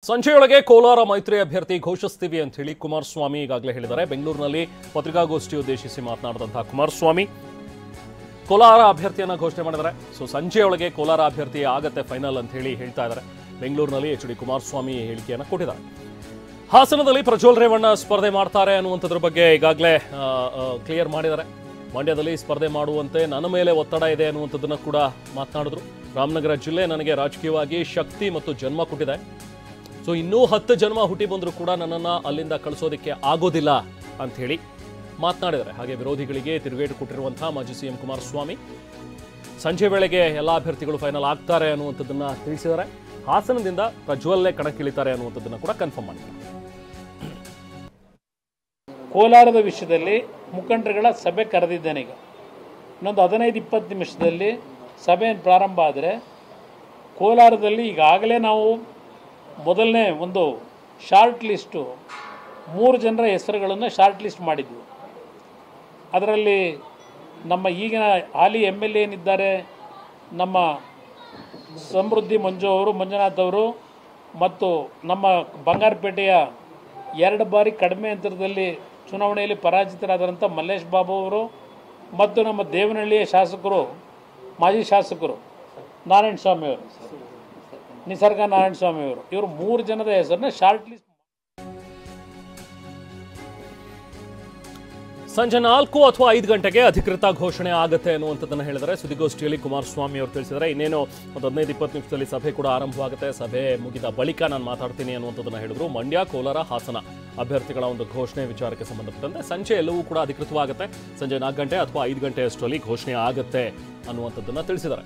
ಸಂಜೆಯೊಳಗೆ ಕೋಲಾರ ಮೈತ್ರಿ ಅಭ್ಯರ್ಥಿ ಘೋಷಿಸ್ತೀವಿ ಅಂತ ಹೇಳಿ ಕುಮಾರಸ್ವಾಮಿ ಈಗಾಗಲೇ ಹೇಳಿದ್ದಾರೆ. ಬೆಂಗಳೂರಿನಲ್ಲಿ ಪತ್ರಿಕಾಗೋಷ್ಠಿ ಉದ್ದೇಶಿಸಿ ಮಾತನಾಡಿದಂತಹ ಕುಮಾರಸ್ವಾಮಿ ಕೋಲಾರ ಅಭ್ಯರ್ಥಿಯನ್ನ ಘೋಷಣೆ ಮಾಡಿದ್ದಾರೆ. ಸಂಜೆಯೊಳಗೆ ಕೋಲಾರ ಅಭ್ಯರ್ಥಿ ಆಗತ್ತೆ ಫೈನಲ್ ಅಂತ ಹೇಳಿ ಹೇಳ್ತಾ ಇದ್ದಾರೆ. ಬೆಂಗಳೂರಿನಲ್ಲಿ ಎಚ್ ಡಿ ಕುಮಾರಸ್ವಾಮಿ ಹೇಳಿಕೆಯನ್ನು ಕೊಟ್ಟಿದ್ದಾರೆ. ಹಾಸನದಲ್ಲಿ ಪ್ರಜ್ವಲ್ ರೇವಣ್ಣ ಸ್ಪರ್ಧೆ ಮಾಡ್ತಾರೆ ಅನ್ನುವಂಥದ್ರ ಬಗ್ಗೆ ಈಗಾಗಲೇ ಕ್ಲಿಯರ್ ಮಾಡಿದ್ದಾರೆ. ಮಂಡ್ಯದಲ್ಲಿ ಸ್ಪರ್ಧೆ ಮಾಡುವಂತೆ ನನ್ನ ಮೇಲೆ ಒತ್ತಡ ಇದೆ ಅನ್ನುವಂಥದ್ದನ್ನ ಕೂಡ ಮಾತನಾಡಿದ್ರು. ರಾಮನಗರ ಜಿಲ್ಲೆ ನನಗೆ ರಾಜಕೀಯವಾಗಿ ಶಕ್ತಿ ಮತ್ತು ಜನ್ಮ ಕೊಟ್ಟಿದೆ. ಇನ್ನೂ 10 ಜನ್ಮ ಹುಟ್ಟಿ ಬಂದರೂ ಕೂಡ ನನ್ನನ್ನು ಅಲ್ಲಿಂದ ಕಳಿಸೋದಕ್ಕೆ ಆಗೋದಿಲ್ಲ ಅಂತ ಹೇಳಿ ಮಾತನಾಡಿದ್ದಾರೆ. ಹಾಗೆ ವಿರೋಧಿಗಳಿಗೆ ತಿರುಗೇಟು ಕೊಟ್ಟಿರುವಂತಹ ಮಾಜಿ ಸಿಎಂ ಕುಮಾರಸ್ವಾಮಿ ಸಂಜೆ ವೇಳೆಗೆ ಎಲ್ಲ ಅಭ್ಯರ್ಥಿಗಳು ಫೈನಲ್ ಆಗ್ತಾರೆ ಅನ್ನುವಂಥದ್ದನ್ನ ತಿಳಿಸಿದ್ದಾರೆ. ಹಾಸನದಿಂದ ಪ್ರಜ್ವಲ್ಲೇ ಕಣಕ್ಕಿಳಿತಾರೆ ಅನ್ನುವಂಥದ್ದನ್ನ ಕೂಡ ಕನ್ಫರ್ಮ್ ಮಾಡಿದ್ದಾರೆ. ಕೋಲಾರದ ವಿಷಯದಲ್ಲಿ ಮುಖಂಡರುಗಳ ಸಭೆ ಕರೆದಿದ್ದೇನೆ. ಈಗ ಇನ್ನೊಂದು 15-20 ನಿಮಿಷದಲ್ಲಿ ಸಭೆ ಪ್ರಾರಂಭ ಆದರೆ ಕೋಲಾರದಲ್ಲಿ ಈಗಾಗಲೇ ನಾವು ಮೊದಲನೇ ಒಂದು ಶಾರ್ಟ್ ಲಿಸ್ಟು 3 ಜನರ ಹೆಸರುಗಳನ್ನು ಶಾರ್ಟ್ ಲಿಸ್ಟ್ ಮಾಡಿದ್ವಿ. ಅದರಲ್ಲಿ ನಮ್ಮ ಈಗಿನ ಹಾಲಿ MLA ಏನಿದ್ದಾರೆ ನಮ್ಮ ಸಮೃದ್ಧಿ ಮಂಜುನಾಥ್ ಅವರು ಮತ್ತು ನಮ್ಮ ಬಂಗಾರಪೇಟೆಯ 2 ಬಾರಿ ಕಡಿಮೆ ಅಂತರದಲ್ಲಿ ಚುನಾವಣೆಯಲ್ಲಿ ಪರಾಜಿತರಾದಂಥ ಮಲ್ಲೇಶ್ ಬಾಬು ಅವರು ಮತ್ತು ನಮ್ಮ ದೇವನಹಳ್ಳಿಯ ಶಾಸಕರು ಮಾಜಿ ಶಾಸಕರು ನಾರಾಯಣಸ್ವಾಮಿ ಅವರು ನಿಸರ್ಗ ನಾರಾಯಣಸ್ವಾಮಿ ಅವರು ಇವರು 3 ಜನದ ಹೆಸರನ್ನ ಶಾರ್ಟ್ ಲಿಸ್ಟ್. ಸಂಜೆ 4 ಅಥವಾ 5 ಗಂಟೆಗೆ ಅಧಿಕೃತ ಘೋಷಣೆ ಆಗುತ್ತೆ ಅನ್ನುವಂಥದ್ದನ್ನು ಹೇಳಿದರೆ ಸುದ್ದಿಗೋಷ್ಠಿಯಲ್ಲಿ ಕುಮಾರಸ್ವಾಮಿ ಅವರು ತಿಳಿಸಿದ್ದಾರೆ. ಇನ್ನೇನು ಒಂದು 15-20 ನಿಮಿಷದಲ್ಲಿ ಸಭೆ ಕೂಡ ಆರಂಭವಾಗುತ್ತೆ. ಸಭೆ ಮುಗಿದ ಬಳಿಕ ನಾನು ಮಾತಾಡ್ತೀನಿ ಅನ್ನುವಂಥದ್ದನ್ನು ಹೇಳಿದ್ರು. ಮಂಡ್ಯ, ಕೋಲಾರ, ಹಾಸನ ಅಭ್ಯರ್ಥಿಗಳ ಒಂದು ಘೋಷಣೆ ವಿಚಾರಕ್ಕೆ ಸಂಬಂಧಪಟ್ಟಂತೆ ಸಂಜೆ ಎಲ್ಲವೂ ಕೂಡ ಅಧಿಕೃತವಾಗುತ್ತೆ. ಸಂಜೆ 4 ಗಂಟೆ ಅಥವಾ 5 ಗಂಟೆಯಷ್ಟರಲ್ಲಿ ಘೋಷಣೆ ಆಗುತ್ತೆ ಅನ್ನುವಂಥದ್ದನ್ನು ತಿಳಿಸಿದ್ದಾರೆ.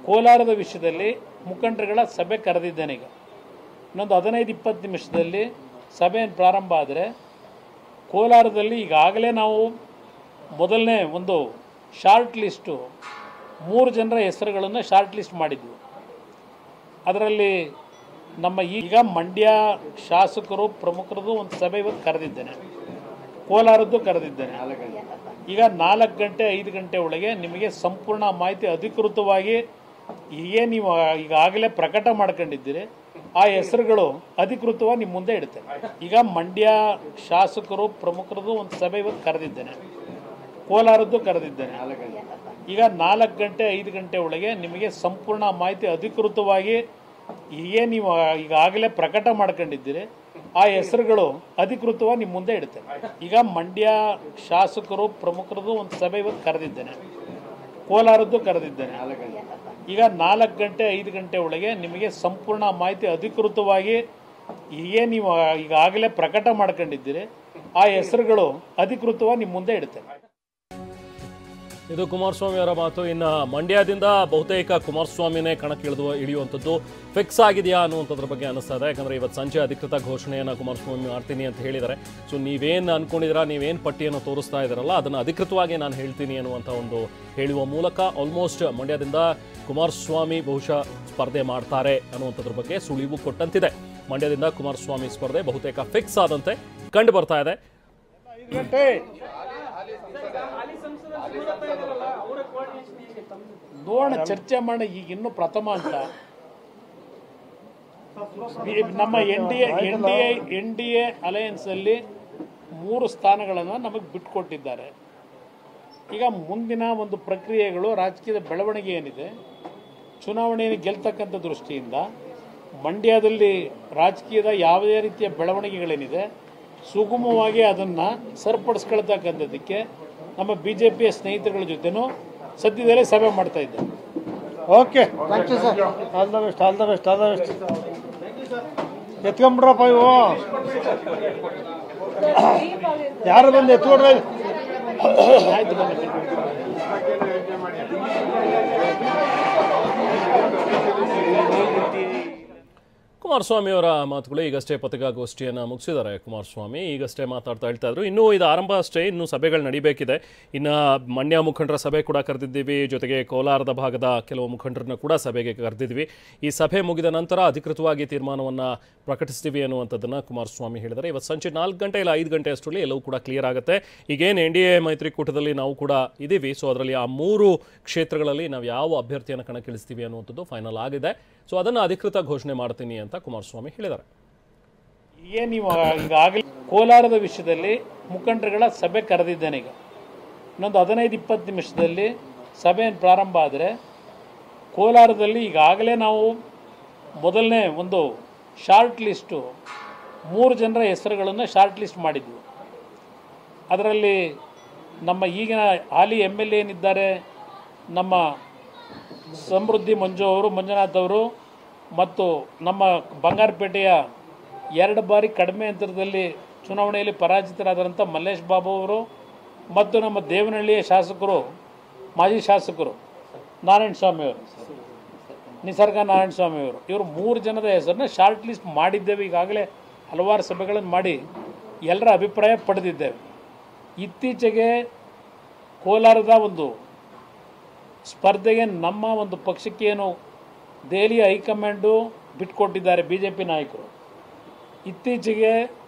ಕೋಲಾರದ ವಿಷಯದಲ್ಲಿ ಮುಖಂಡರುಗಳ ಸಭೆ ಕರೆದಿದ್ದೇನೆ. ಈಗ ಇನ್ನೊಂದು 15-20 ನಿಮಿಷದಲ್ಲಿ ಸಭೆ ಪ್ರಾರಂಭ ಆದರೆ ಕೋಲಾರದಲ್ಲಿ ಈಗಾಗಲೇ ನಾವು ಮೊದಲನೇ ಒಂದು ಶಾರ್ಟ್ ಲಿಸ್ಟು 3 ಜನರ ಹೆಸರುಗಳನ್ನು ಶಾರ್ಟ್ ಲಿಸ್ಟ್ ಮಾಡಿದ್ವಿ. ಅದರಲ್ಲಿ ನಮ್ಮ ಈಗ ಮಂಡ್ಯ ಶಾಸಕರು ಪ್ರಮುಖರದ್ದು ಒಂದು ಸಭೆ ಇವತ್ತು ಕರೆದಿದ್ದೇನೆ, ಕೋಲಾರದ್ದು ಕರೆದಿದ್ದೇನೆ. ಈಗ 4 ಗಂಟೆ 5 ಗಂಟೆ ಒಳಗೆ ನಿಮಗೆ ಸಂಪೂರ್ಣ ಮಾಹಿತಿ ಅಧಿಕೃತವಾಗಿ ನೀವು ಈಗಾಗಲೇ ಪ್ರಕಟ ಮಾಡ್ಕೊಂಡಿದ್ದೀರಿ ಆ ಹೆಸರುಗಳು ಅಧಿಕೃತವಾಗಿ ನಿಮ್ಮ ಮುಂದೆ ಇಡುತ್ತೇನೆ. ಈಗ ಮಂಡ್ಯ ಶಾಸಕರು ಪ್ರಮುಖರದ್ದು ಒಂದು ಸಭೆ ಇವತ್ತು ಕರೆದಿದ್ದೇನೆ, ಕೋಲಾರದ್ದು ಕರೆದಿದ್ದೇನೆ. ಈಗ 4 ಗಂಟೆ 5 ಗಂಟೆ ಒಳಗೆ ನಿಮಗೆ ಸಂಪೂರ್ಣ ಮಾಹಿತಿ ಅಧಿಕೃತವಾಗಿ ನೀವು ಈಗಾಗಲೇ ಪ್ರಕಟ ಮಾಡ್ಕೊಂಡಿದ್ದೀರಿ ಆ ಹೆಸರುಗಳು ಅಧಿಕೃತವಾಗಿ ನಿಮ್ಮ ಮುಂದೆ ಇಡುತ್ತೇನೆ. ಈಗ ಮಂಡ್ಯ ಶಾಸಕರು ಪ್ರಮುಖರದ್ದು ಒಂದು ಸಭೆ ಇವತ್ತು ಕರೆದಿದ್ದೇನೆ, ಕೋಲಾರದ್ದು ಕರೆದಿದ್ದೇನೆ. ಈಗ 4 ಗಂಟೆ 5 ಗಂಟೆ ಒಳಗೆ ನಿಮಗೆ ಸಂಪೂರ್ಣ ಮಾಹಿತಿ ಅಧಿಕೃತವಾಗಿ ನೀವು ಈಗಾಗಲೇ ಪ್ರಕಟ ಮಾಡ್ಕೊಂಡಿದ್ದೀರಿ ಆ ಹೆಸರುಗಳು ಅಧಿಕೃತವಾಗಿ ನಿಮ್ಮ ಮುಂದೆ ಇಡುತ್ತೇನೆ. ಇದು ಕುಮಾರಸ್ವಾಮಿ ಅವರ ಮಾತು. ಇನ್ನು ಮಂಡ್ಯದಿಂದ ಬಹುತೇಕ ಕುಮಾರಸ್ವಾಮಿನೇ ಇಳಿಯುವಂಥದ್ದು ಫಿಕ್ಸ್ ಆಗಿದೆಯಾ ಅನ್ನುವಂಥದ್ರ ಬಗ್ಗೆ ಅನಿಸ್ತಾ ಇದೆ. ಯಾಕಂದರೆ ಇವತ್ತು ಸಂಜೆ ಅಧಿಕೃತ ಘೋಷಣೆಯನ್ನು ಕುಮಾರಸ್ವಾಮಿ ಮಾಡ್ತೀನಿ ಅಂತ ಹೇಳಿದ್ದಾರೆ. ನೀವೇನು ಅನ್ಕೊಂಡಿದ್ದೀರಾ, ನೀವೇನು ಪಟ್ಟಿಯನ್ನು ತೋರಿಸ್ತಾ ಇದ್ದಾರಲ್ಲ ಅದನ್ನು ಅಧಿಕೃತವಾಗಿ ನಾನು ಹೇಳ್ತೀನಿ ಅನ್ನುವಂಥ ಒಂದು ಹೇಳುವ ಮೂಲಕ ಆಲ್ಮೋಸ್ಟ್ ಮಂಡ್ಯದಿಂದ ಕುಮಾರಸ್ವಾಮಿ ಬಹುಶಃ ಸ್ಪರ್ಧೆ ಮಾಡ್ತಾರೆ ಅನ್ನುವಂಥದ್ರ ಬಗ್ಗೆ ಸುಳಿವು ಕೊಟ್ಟಂತಿದೆ. ಮಂಡ್ಯದಿಂದ ಕುಮಾರಸ್ವಾಮಿ ಸ್ಪರ್ಧೆ ಬಹುತೇಕ ಫಿಕ್ಸ್ ಆದಂತೆ ಕಂಡು ಬರ್ತಾ ಇದೆ. ನೋಡೋಣ, ಚರ್ಚೆ ಮಾಡಿ. ಈಗ ಇನ್ನು ಪ್ರಥಮ ಅಂತ ನಮ್ಮ ಎನ್ ಡಿ ಎ ಅಲಯನ್ಸ್ ಅಲ್ಲಿ 3 ಸ್ಥಾನಗಳನ್ನು ನಮಗೆ ಬಿಟ್ಟುಕೊಟ್ಟಿದ್ದಾರೆ. ಈಗ ಮುಂದಿನ ಒಂದು ಪ್ರಕ್ರಿಯೆಗಳು ರಾಜಕೀಯದ ಬೆಳವಣಿಗೆ ಏನಿದೆ, ಚುನಾವಣೆಯನ್ನು ಗೆಲ್ತಕ್ಕಂಥ ದೃಷ್ಟಿಯಿಂದ ಮಂಡ್ಯದಲ್ಲಿ ರಾಜಕೀಯದ ಯಾವುದೇ ರೀತಿಯ ಬೆಳವಣಿಗೆಗಳೇನಿದೆ ಸುಗಮವಾಗಿ ಅದನ್ನು ಸರಿಪಡಿಸ್ಕೊಳ್ತಕ್ಕಂಥದ್ದಕ್ಕೆ ನಮ್ಮ BJPಯ ಸ್ನೇಹಿತರುಗಳ ಜೊತೆನೂ ಸದ್ಯದಲ್ಲೇ ಸಭೆ ಮಾಡ್ತಾ ಇದ್ದೇವೆ. Okay, thank you sir. All the best, all the best, all the best. ಎತ್ಕೊಂಡ್ಬಿಡ್ರಪ್ಪ ಇವು ಯಾರು ಬಂದು ಎತ್ಕೊಡ್ರಿ. ಆಯ್ತು, ಬನ್ನಿ. ಕುಮಾರಸ್ವಾಮಿ ಅವರ ಮಾತುಗಳು. ಈಗಷ್ಟೇ ಪತ್ರಿಕಾಗೋಷ್ಠಿಯನ್ನು ಮುಗಿಸಿದ್ದಾರೆ ಕುಮಾರಸ್ವಾಮಿ. ಈಗಷ್ಟೇ ಮಾತಾಡ್ತಾ ಹೇಳ್ತಾ ಇದ್ರು, ಇನ್ನೂ ಇದು ಆರಂಭ ಅಷ್ಟೇ, ಇನ್ನೂ ಸಭೆಗಳು ನಡಿಬೇಕಿದೆ. ಇನ್ನು ಮಂಡ್ಯ ಮುಖಂಡರ ಸಭೆ ಕೂಡ ಕರೆದಿದ್ದೀವಿ, ಜೊತೆಗೆ ಕೋಲಾರದ ಭಾಗದ ಕೆಲವು ಮುಖಂಡರನ್ನ ಕೂಡ ಸಭೆಗೆ ಕರೆದಿದ್ವಿ. ಈ ಸಭೆ ಮುಗಿದ ನಂತರ ಅಧಿಕೃತವಾಗಿ ತೀರ್ಮಾನವನ್ನು ಪ್ರಕಟಿಸ್ತೀವಿ ಅನ್ನುವಂಥದ್ದನ್ನು ಕುಮಾರಸ್ವಾಮಿ ಹೇಳಿದ್ದಾರೆ. ಇವತ್ತು ಸಂಜೆ 4 ಗಂಟೆ ಇಲ್ಲ 5 ಗಂಟೆ ಅಷ್ಟರಲ್ಲಿ ಎಲ್ಲವೂ ಕೂಡ ಕ್ಲಿಯರ್ ಆಗುತ್ತೆ. ಈಗೇನು NDA ಮೈತ್ರಿಕೂಟದಲ್ಲಿ ನಾವು ಕೂಡ ಇದ್ದೀವಿ, ಸೊ ಅದರಲ್ಲಿ ಆ 3 ಕ್ಷೇತ್ರಗಳಲ್ಲಿ ನಾವು ಯಾವ ಅಭ್ಯರ್ಥಿಯನ್ನು ಕಣಕ್ಕಿಳಿಸ್ತೀವಿ ಅನ್ನುವಂಥದ್ದು ಫೈನಲ್ ಆಗಿದೆ. ಸೊ ಅದನ್ನು ಅಧಿಕೃತ ಘೋಷಣೆ ಮಾಡ್ತೀನಿ ಅಂತ ಕುಮಾರಸ್ವಾಮಿ ಹೇಳಿದ್ದಾರೆ. ಏನು ಈಗಾಗಲೇ ಕೋಲಾರದ ವಿಷಯದಲ್ಲಿ ಮುಖಂಡರುಗಳ ಸಭೆ ಕರೆದಿದ್ದೇನೆ. ಈಗ ಇನ್ನೊಂದು 15-20 ನಿಮಿಷದಲ್ಲಿ ಸಭೆ ಪ್ರಾರಂಭ ಆದರೆ ಕೋಲಾರದಲ್ಲಿ ಈಗಾಗಲೇ ನಾವು ಮೊದಲನೇ ಒಂದು ಶಾರ್ಟ್ ಲಿಸ್ಟು 3 ಜನರ ಹೆಸರುಗಳನ್ನು ಶಾರ್ಟ್ ಲಿಸ್ಟ್ ಮಾಡಿದ್ವಿ. ಅದರಲ್ಲಿ ನಮ್ಮ ಈಗಿನ ಹಾಲಿ MLA ಏನಿದ್ದಾರೆ, ನಮ್ಮ ಸಮೃದ್ಧಿ ಮಂಜುನಾಥ್ ಅವರು ಮತ್ತು ನಮ್ಮ ಬಂಗಾರಪೇಟೆಯ 2 ಬಾರಿ ಕಡಿಮೆ ಅಂತರದಲ್ಲಿ ಚುನಾವಣೆಯಲ್ಲಿ ಪರಾಜಿತರಾದಂಥ ಮಲ್ಲೇಶ್ ಬಾಬು ಅವರು ಮತ್ತು ನಮ್ಮ ದೇವನಹಳ್ಳಿಯ ಶಾಸಕರು, ಮಾಜಿ ಶಾಸಕರು ನಾರಾಯಣಸ್ವಾಮಿ ಅವರು, ನಿಸರ್ಗ ನಾರಾಯಣಸ್ವಾಮಿ ಅವರು, ಇವರು 3 ಜನದ ಹೆಸರನ್ನ ಶಾರ್ಟ್ ಲಿಸ್ಟ್ ಮಾಡಿದ್ದೇವೆ. ಈಗಾಗಲೇ ಹಲವಾರು ಸಭೆಗಳನ್ನು ಮಾಡಿ ಎಲ್ಲರ ಅಭಿಪ್ರಾಯ ಪಡೆದಿದ್ದೇವೆ. ಇತ್ತೀಚೆಗೆ ಕೋಲಾರದ ಒಂದು ಸ್ಪರ್ಧೆಗೆ ನಮ್ಮ ಒಂದು ಪಕ್ಷಕ್ಕೆ ಏನು ದೆಹಲಿ ಹೈಕಮಾಂಡು ಬಿಟ್ಕೊಟ್ಟಿದ್ದಾರೆ BJP ನಾಯಕರು. ಇತ್ತೀಚೆಗೆ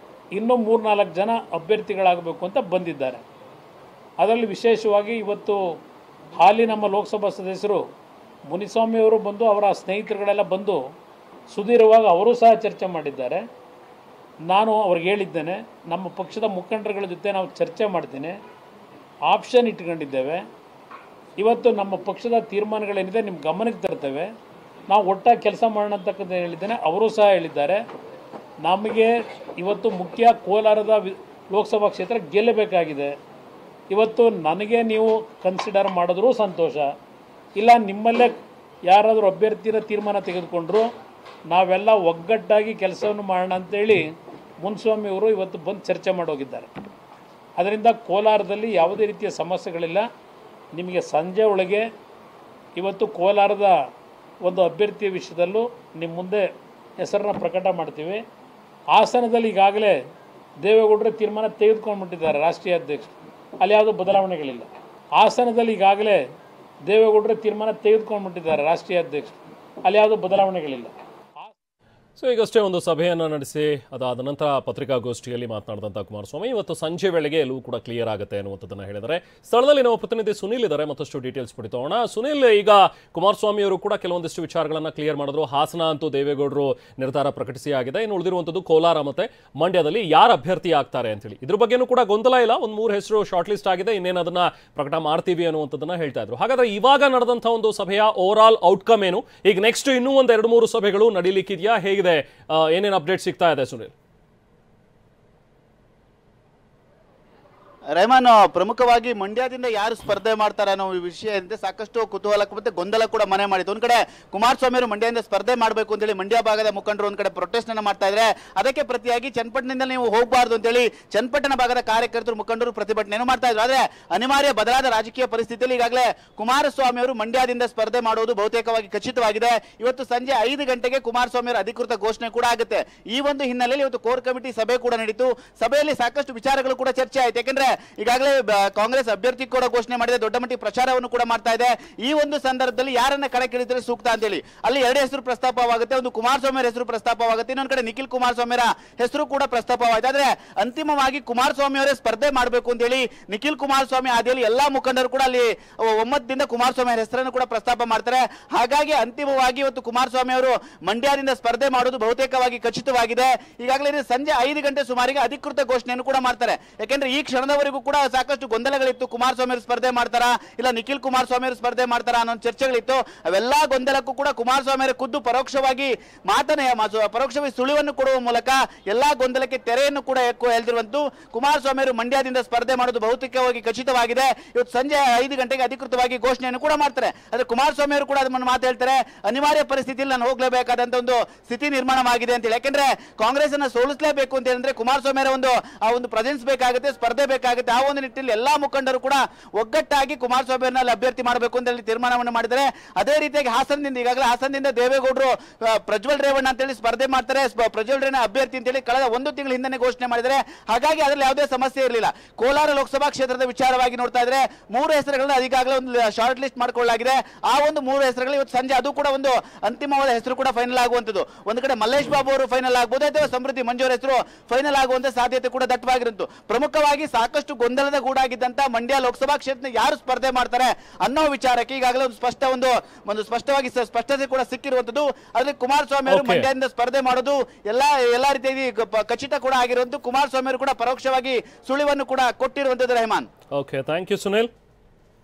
ಇನ್ನೂ 3-4 ಜನ ಅಭ್ಯರ್ಥಿಗಳಾಗಬೇಕು ಅಂತ ಬಂದಿದ್ದಾರೆ. ಅದರಲ್ಲಿ ವಿಶೇಷವಾಗಿ ಇವತ್ತು ಹಾಲಿ ನಮ್ಮ ಲೋಕಸಭಾ ಸದಸ್ಯರು ಮುನಿಸ್ವಾಮಿ ಅವರು ಬಂದು, ಅವರ ಸ್ನೇಹಿತರುಗಳೆಲ್ಲ ಬಂದು ಸುದೀರ್ಘವಾಗಿ ಅವರು ಸಹ ಚರ್ಚೆ ಮಾಡಿದ್ದಾರೆ. ನಾನು ಅವ್ರಿಗೆ ಹೇಳಿದ್ದೇನೆ, ನಮ್ಮ ಪಕ್ಷದ ಮುಖಂಡರುಗಳ ಜೊತೆ ನಾವು ಚರ್ಚೆ ಮಾಡ್ತೀನಿ, ಆಪ್ಷನ್ ಇಟ್ಕೊಂಡಿದ್ದೇವೆ. ಇವತ್ತು ನಮ್ಮ ಪಕ್ಷದ ತೀರ್ಮಾನಗಳೇನಿದೆ ನಿಮ್ಮ ಗಮನಕ್ಕೆ ತರ್ತೇವೆ, ನಾವು ಒಟ್ಟಾಗಿ ಕೆಲಸ ಮಾಡೋಣ ಅಂತಕ್ಕಂಥ ಹೇಳಿದ್ದೇನೆ. ಅವರು ಸಹ ಹೇಳಿದ್ದಾರೆ, ನಮಗೆ ಇವತ್ತು ಮುಖ್ಯ ಕೋಲಾರದ ಲೋಕಸಭಾ ಕ್ಷೇತ್ರ ಗೆಲ್ಲಬೇಕಾಗಿದೆ. ಇವತ್ತು ನನಗೆ ನೀವು ಕನ್ಸಿಡರ್ ಮಾಡಿದ್ರೂ ಸಂತೋಷ, ಇಲ್ಲ ನಿಮ್ಮಲ್ಲೇ ಯಾರಾದರೂ ಅಭ್ಯರ್ಥಿರ ತೀರ್ಮಾನ ತೆಗೆದುಕೊಂಡ್ರು ನಾವೆಲ್ಲ ಒಗ್ಗಟ್ಟಾಗಿ ಕೆಲಸವನ್ನು ಮಾಡೋಣ ಅಂತೇಳಿ ಮುನಿಸ್ವಾಮಿ ಅವರು ಇವತ್ತು ಬಂದು ಚರ್ಚೆ ಮಾಡೋಗಿದ್ದಾರೆ. ಅದರಿಂದ ಕೋಲಾರದಲ್ಲಿ ಯಾವುದೇ ರೀತಿಯ ಸಮಸ್ಯೆಗಳಿಲ್ಲ. ನಿಮಗೆ ಸಂಜೆ ಒಳಗೆ ಇವತ್ತು ಕೋಲಾರದ ಒಂದು ಅಭ್ಯರ್ಥಿಯ ವಿಷಯದಲ್ಲೂ ನಿಮ್ಮ ಮುಂದೆ ಹೆಸರನ್ನ ಪ್ರಕಟ ಮಾಡ್ತೀವಿ. ಹಾಸನದಲ್ಲಿ ಈಗಾಗಲೇ ದೇವೇಗೌಡರ ತೀರ್ಮಾನ ತೆಗೆದುಕೊಂಡ್ಬಿಟ್ಟಿದ್ದಾರೆ ರಾಷ್ಟ್ರೀಯ ಅಧ್ಯಕ್ಷರು, ಅಲ್ಲಿ ಯಾವುದೂ ಬದಲಾವಣೆಗಳಿಲ್ಲ. ಹಾಸನದಲ್ಲಿ ಈಗಾಗಲೇ ದೇವೇಗೌಡರ ತೀರ್ಮಾನ ತೆಗೆದುಕೊಂಡ್ಬಿಟ್ಟಿದ್ದಾರೆ ರಾಷ್ಟ್ರೀಯ ಅಧ್ಯಕ್ಷರು, ಅಲ್ಲಿ ಯಾವುದೂ ಬದಲಾವಣೆಗಳಿಲ್ಲ. ಸೊ ಈಗಷ್ಟೇ ಒಂದು ಸಭೆಯನ್ನು ನಡೆಸಿ ಅದಾದ ನಂತರ ಪತ್ರಿಕಾಗೋಷ್ಠಿಯಲ್ಲಿ ಮಾತನಾಡಿದಂಥ ಕುಮಾರಸ್ವಾಮಿ ಇವತ್ತು ಸಂಜೆ ವೇಳೆಗೆ ಎಲ್ಲವೂ ಕೂಡ ಕ್ಲಿಯರ್ ಆಗುತ್ತೆ ಅನ್ನುವಂಥದ್ದನ್ನು ಹೇಳಿದ್ದಾರೆ. ಸ್ಥಳದಲ್ಲಿ ನಮ್ಮ ಪ್ರತಿನಿಧಿ ಸುನೀಲ್ ಇದ್ದಾರೆ, ಮತ್ತಷ್ಟು ಡೀಟೇಲ್ಸ್ ಪಡಿತೋಣ. ಸುನೀಲ್, ಈಗ ಕುಮಾರಸ್ವಾಮಿ ಅವರು ಕೂಡ ಕೆಲವೊಂದಿಷ್ಟು ವಿಚಾರಗಳನ್ನು ಕ್ಲಿಯರ್ ಮಾಡಿದ್ರು. ಹಾಸನ ಅಂತೂ ದೇವೇಗೌಡರು ನಿರ್ಧಾರ ಪ್ರಕಟಿಸಿ ಆಗಿದೆ. ಇನ್ನು ಉಳಿದಿರುವಂಥದ್ದು ಕೋಲಾರ ಮತ್ತು ಮಂಡ್ಯದಲ್ಲಿ ಯಾರು ಅಭ್ಯರ್ಥಿ ಆಗ್ತಾರೆ ಅಂತೇಳಿ ಇದ್ರ ಬಗ್ಗೆನೂ ಕೂಡ ಗೊಂದಲ ಇಲ್ಲ. ಒಂದು 3 ಹೆಸರು ಶಾರ್ಟ್ ಲಿಸ್ಟ್ ಆಗಿದೆ, ಇನ್ನೇನು ಅದನ್ನ ಪ್ರಕಟ ಮಾಡ್ತೀವಿ ಅನ್ನುವಂಥದ್ದನ್ನ ಹೇಳ್ತಾ ಇದ್ರು. ಹಾಗಾದ್ರೆ ಇವಾಗ ನಡೆದಂಥ ಒಂದು ಸಭೆಯ ಓವರ್ ಆಲ್ ಔಟ್ಕಮ್ ಏನು? ಈಗ ನೆಕ್ಸ್ಟ್ ಇನ್ನೂ ಒಂದು 2-3 ಸಭೆಗಳು ನಡೀಲಿಕ್ಕಿದೆಯಾ? ಹೇಗಿದೆ, ಏನೇನು ಅಪ್ಡೇಟ್ ಸಿಗ್ತಾ ಇದೆ ಸುನೀಲ್? ರೆಹಮಾನ್, ಪ್ರಮುಖವಾಗಿ ಮಂಡ್ಯದಿಂದ ಯಾರು ಸ್ಪರ್ಧೆ ಮಾಡ್ತಾರೆ ಅನ್ನೋ ವಿಷಯದಂತೆ ಸಾಕಷ್ಟು ಕುತೂಹಲ ಮತ್ತೆ ಗೊಂದಲ ಕೂಡ ಮನೆ ಮಾಡಿತ್ತು. ಒಂದ್ ಕಡೆ ಕುಮಾರಸ್ವಾಮಿ ಅವರು ಮಂಡ್ಯದಿಂದ ಸ್ಪರ್ಧೆ ಮಾಡಬೇಕು ಅಂತೇಳಿ ಮಂಡ್ಯ ಭಾಗದ ಮುಖಂಡರು ಒಂದ್ ಕಡೆ ಪ್ರೊಟೆಸ್ಟ್ ಅನ್ನ ಮಾಡ್ತಾ ಇದ್ರೆ, ಅದಕ್ಕೆ ಪ್ರತಿಯಾಗಿ ಚನ್ನಪಟ್ಟಣದಿಂದ ನೀವು ಹೋಗಬಾರ್ದು ಅಂತೇಳಿ ಚನ್ನಪಟ್ಟಣ ಭಾಗದ ಕಾರ್ಯಕರ್ತರು ಮುಖಂಡರು ಪ್ರತಿಭಟನೆಯನ್ನು ಮಾಡ್ತಾ ಇದ್ರು. ಆದ್ರೆ ಅನಿವಾರ್ಯ ಬದಲಾದ ರಾಜಕೀಯ ಪರಿಸ್ಥಿತಿಯಲ್ಲಿ ಈಗಾಗಲೇ ಕುಮಾರಸ್ವಾಮಿ ಅವರು ಮಂಡ್ಯದಿಂದ ಸ್ಪರ್ಧೆ ಮಾಡುವುದು ಬಹುತೇಕವಾಗಿ ಖಚಿತವಾಗಿದೆ. ಇವತ್ತು ಸಂಜೆ 5 ಗಂಟೆಗೆ ಕುಮಾರಸ್ವಾಮಿ ಅವರ ಅಧಿಕೃತ ಘೋಷಣೆ ಕೂಡ ಆಗುತ್ತೆ. ಈ ಒಂದು ಹಿನ್ನೆಲೆಯಲ್ಲಿ ಇವತ್ತು ಕೋರ್ ಕಮಿಟಿ ಸಭೆ ಕೂಡ ನಡೀತು. ಸಭೆಯಲ್ಲಿ ಸಾಕಷ್ಟು ವಿಚಾರಗಳು ಕೂಡ ಚರ್ಚೆ ಆಯ್ತು. ಯಾಕಂದ್ರೆ ಈಗಾಗಲೇ ಕಾಂಗ್ರೆಸ್ ಅಭ್ಯರ್ಥಿ ಕೂಡ ಘೋಷಣೆ ಮಾಡಿದೆ, ದೊಡ್ಡ ಮಟ್ಟಿಗೆ ಪ್ರಚಾರವನ್ನು ಕೂಡ ಮಾಡ್ತಾ ಇದೆ. ಈ ಒಂದು ಸಂದರ್ಭದಲ್ಲಿ ಯಾರನ್ನ ಕಣಕ್ಕಿಳಿದ್ರೆ ಸೂಕ್ತ ಅಂತೇಳಿ ಅಲ್ಲಿ 2 ಹೆಸರು ಪ್ರಸ್ತಾಪವಾಗುತ್ತೆ. ಒಂದು ಕುಮಾರಸ್ವಾಮಿ ಹೆಸರು ಪ್ರಸ್ತಾಪವಾಗುತ್ತೆ, ಇನ್ನೊಂದು ಕಡೆ ನಿಖಿಲ್ ಕುಮಾರಸ್ವಾಮಿ ಹೆಸರು ಕೂಡ ಪ್ರಸ್ತಾಪವಾಗಿದೆ. ಆದ್ರೆ ಅಂತಿಮವಾಗಿ ಕುಮಾರಸ್ವಾಮಿ ಅವರೇ ಸ್ಪರ್ಧೆ ಮಾಡಬೇಕು ಅಂತೇಳಿ ನಿಖಿಲ್ ಕುಮಾರಸ್ವಾಮಿ ಆದಿಯಲ್ಲಿ ಎಲ್ಲಾ ಮುಖಂಡರು ಕೂಡ ಅಲ್ಲಿ ಒಮ್ಮತದಿಂದ ಕುಮಾರಸ್ವಾಮಿ ಅವರ ಹೆಸರನ್ನು ಕೂಡ ಪ್ರಸ್ತಾಪ ಮಾಡ್ತಾರೆ. ಹಾಗಾಗಿ ಅಂತಿಮವಾಗಿ ಇವತ್ತು ಕುಮಾರಸ್ವಾಮಿ ಅವರು ಮಂಡ್ಯದಿಂದ ಸ್ಪರ್ಧೆ ಮಾಡೋದು ಬಹುತೇಕವಾಗಿ ಖಚಿತವಾಗಿದೆ. ಈಗಾಗಲೇ ಸಂಜೆ 5 ಗಂಟೆ ಸುಮಾರಿಗೆ ಅಧಿಕೃತ ಘೋಷಣೆಯನ್ನು ಕೂಡ ಮಾಡ್ತಾರೆ. ಯಾಕೆಂದ್ರೆ ಈ ಕ್ಷಣದವರೆಗೂ ಕೂಡ ಸಾಕಷ್ಟು ಗೊಂದಲಗಳಿತ್ತು. ಕುಮಾರಸ್ವಾಮಿ ಅವರು ಸ್ಪರ್ಧೆ ಮಾಡ್ತಾರಾ, ಇಲ್ಲ ನಿಖಿಲ್ ಕುಮಾರಸ್ವಾಮಿ ಅವರು ಸ್ಪರ್ಧೆ ಮಾಡ್ತಾರಾ ಅನ್ನೋ ಚರ್ಚೆಗಳಿತ್ತು. ಅವೆಲ್ಲಾ ಗೊಂದಲಕ್ಕೂ ಕೂಡ ಕುಮಾರಸ್ವಾಮಿ ಅವರು ಖುದ್ದು ಪರೋಕ್ಷವಾಗಿ ಪರೋಕ್ಷವಾಗಿ ಸುಳಿವನ್ನು ಕೊಡುವ ಮೂಲಕ ಎಲ್ಲಾ ಗೊಂದಲಕ್ಕೆ ತೆರೆಯನ್ನು ಕೂಡ ಎಳೆದಿರುವಂತೂ ಕುಮಾರಸ್ವಾಮಿ ಅವರು ಮಂಡ್ಯದಿಂದ ಸ್ಪರ್ಧೆ ಮಾಡೋದು ಬಹುತೇಕವಾಗಿ ಖಚಿತವಾಗಿದೆ. ಇವತ್ತು ಸಂಜೆ 5 ಗಂಟೆಗೆ ಅಧಿಕೃತವಾಗಿ ಘೋಷಣೆಯನ್ನು ಕೂಡ ಮಾಡ್ತಾರೆ. ಆದ್ರೆ ಕುಮಾರಸ್ವಾಮಿ ಅವರು ಕೂಡ ಅದನ್ನು ಮಾತು ಹೇಳ್ತಾರೆ, ಅನಿವಾರ್ಯ ಪರಿಸ್ಥಿತಿಯಲ್ಲಿ ನಾನು ಹೋಗಲೇಬೇಕಾದಂತ ಒಂದು ಸ್ಥಿತಿ ನಿರ್ಮಾಣವಾಗಿದೆ ಅಂತ ಹೇಳಿ. ಯಾಕಂದ್ರೆ ಕಾಂಗ್ರೆಸ್ ಅನ್ನ ಸೋಲಿಸಲೇಬೇಕು ಅಂತ ಹೇಳಿದ್ರೆ ಕುಮಾರಸ್ವಾಮಿ ಅವರ ಒಂದು ಪ್ರೆಸೆನ್ಸ್ ಬೇಕಾಗುತ್ತೆ, ಸ್ಪರ್ಧೆ ಬೇಕಾಗುತ್ತೆ. ಆಗುತ್ತೆ. ಆ ಒಂದು ನಿಟ್ಟಿನಲ್ಲಿ ಎಲ್ಲಾ ಮುಖಂಡರು ಕೂಡ ಒಗ್ಗಟ್ಟಾಗಿ ಕುಮಾರಸ್ವಾಮಿ ಅವರನ್ನ ಅಭ್ಯರ್ಥಿ ಮಾಡಬೇಕು ಅಂತ ಹೇಳಿ ತೀರ್ಮಾನವನ್ನು ಮಾಡಿದ್ದಾರೆ. ಅದೇ ರೀತಿಯಾಗಿ ಹಾಸನದಿಂದ ಈಗಾಗಲೇ ಹಾಸನದಿಂದ ದೇವೇಗೌಡರು ಪ್ರಜ್ವಲ್ ರೇವಣ್ಣ ಅಂತ ಹೇಳಿ ಸ್ಪರ್ಧೆ ಮಾಡ್ತಾರೆ. ಪ್ರಜ್ವಲ್ ರೇವಣ್ಣ ಅಭ್ಯರ್ಥಿ ಅಂತ ಹೇಳಿ ಕಳೆದ 1 ತಿಂಗಳ ಹಿಂದೆ ಘೋಷಣೆ ಮಾಡಿದರೆ. ಹಾಗಾಗಿ ಅದರಲ್ಲಿ ಯಾವುದೇ ಸಮಸ್ಯೆ ಇರಲಿಲ್ಲ. ಕೋಲಾರ ಲೋಕಸಭಾ ಕ್ಷೇತ್ರದ ವಿಚಾರವಾಗಿ ನೋಡ್ತಾ ಇದ್ರೆ 3 ಹೆಸರುಗಳನ್ನ ಈಗಾಗಲೇ ಒಂದು ಶಾರ್ಟ್ ಲಿಸ್ಟ್ ಮಾಡ್ಕೊಳ್ಳಲಾಗಿದೆ. ಆ ಒಂದು 3 ಹೆಸರುಗಳು ಇವತ್ತು ಸಂಜೆ ಅದು ಕೂಡ ಒಂದು ಅಂತಿಮವಾದ ಹೆಸರು ಕೂಡ ಫೈನಲ್ ಆಗುವಂತದ್ದು. ಒಂದು ಕಡೆ ಮಲ್ಲೇಶ್ ಬಾಬು ಅವರು ಫೈನಲ್ ಆಗಬಹುದು ಅಥವಾ ಸಮೃದ್ಧಿ ಮಂಜೂರ್ ಹೆಸರು ಫೈನಲ್ ಆಗುವಂತ ಸಾಧ್ಯತೆ ಕೂಡ ದಟ್ಟವಾಗಿರುತ್ತು. ಪ್ರಮುಖವಾಗಿ ಸಾಕಷ್ಟು ಗೊಂದಲದ ಗೂಡಾಗಿದ್ದಂತ ಮಂಡ್ಯ ಲೋಕಸಭಾ ಕ್ಷೇತ್ರ ಯಾರು ಸ್ಪರ್ಧೆ ಮಾಡ್ತಾರೆ ಅನ್ನೋ ವಿಚಾರಕ್ಕೆ ಈಗಾಗಲೇ ಒಂದು ಸ್ಪಷ್ಟವಾಗಿ ಸ್ಪಷ್ಟತೆ ಕೂಡ ಸಿಕ್ಕಿರುವಂತದ್ದು. ಅದರಲ್ಲಿ ಕುಮಾರಸ್ವಾಮಿ ಅವರು ಮಂಡ್ಯದಿಂದ ಸ್ಪರ್ಧೆ ಮಾಡೋದು ಎಲ್ಲಾ ರೀತಿಯಾಗಿ ಖಚಿತ ಕೂಡ ಆಗಿರುವಂತ ಕುಮಾರಸ್ವಾಮಿ ಅವರು ಕೂಡ ಪರೋಕ್ಷವಾಗಿ ಸುಳಿವನ್ನು ಕೂಡ ಕೊಟ್ಟಿರುವಂತದ್ದು. Rehman. Okay, thank you Sunil.